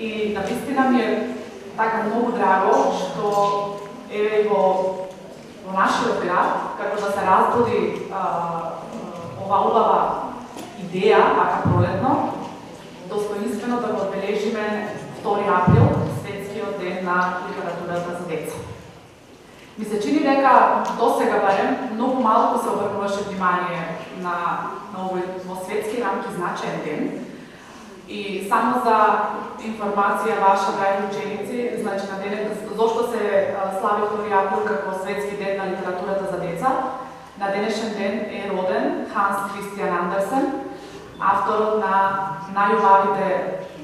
И навистина ми е така многу драго што еве во нашиот град, како да се разбуди ова убава идеја, ака пролетно, достоинствено да го одбележиме 2 април, Светскиот ден на литературата за деца. Ми се чини дека досега барем многу малку се обрнуваше внимание на овој во светски рамки значаен ден. И само за информација ваша, драги ученици, значи на денес, зошто се слави 2 април како Светски ден на литературата за деца, на денешен ден е роден Ханс Кристиан Андерсен, авторот на најубавите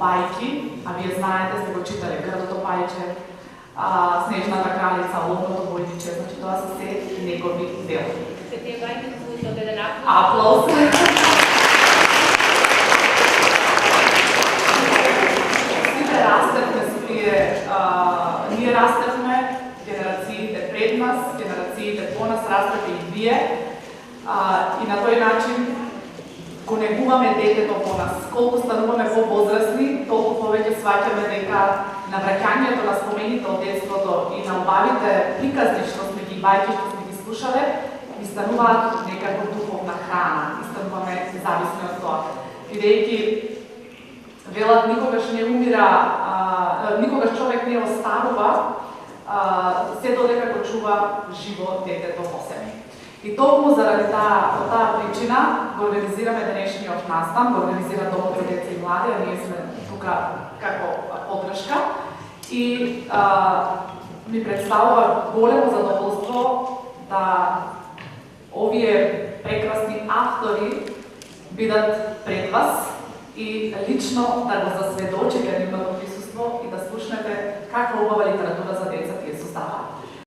бајки, а вие знаете, сте го читали Грдото пајче, Снежната кралица, Ловното војниче, значи тоа се се негови дела. Се тие бајки се од еден аплауз. Сите растевме со тие, ние растевме, генерациите пред нас, генерациите по нас растете и вие, и на тој начин го негуваме детето во нас. Колку стануваме по-возрастни, толку повеќе сваќаме дека навраќањето на спомените од детството и на убавите приказни што сме ги бајки, што сме ги слушале, ни стануваат некако духовна храна, и стануваме зависни од тоа. Бидејќи велат никогаш не умира, никогаш човек не остарува, се додека го чува живо детето во себе. И токму заради таа причина го организираме денешниот настан, го организира Домот за деца и млади, а ние сме тука како поддршка. И ми представува големо задоволство да овие прекрасни автори бидат пред вас и лично да го засведочите нивното присуство и да слушнете каква убава литература за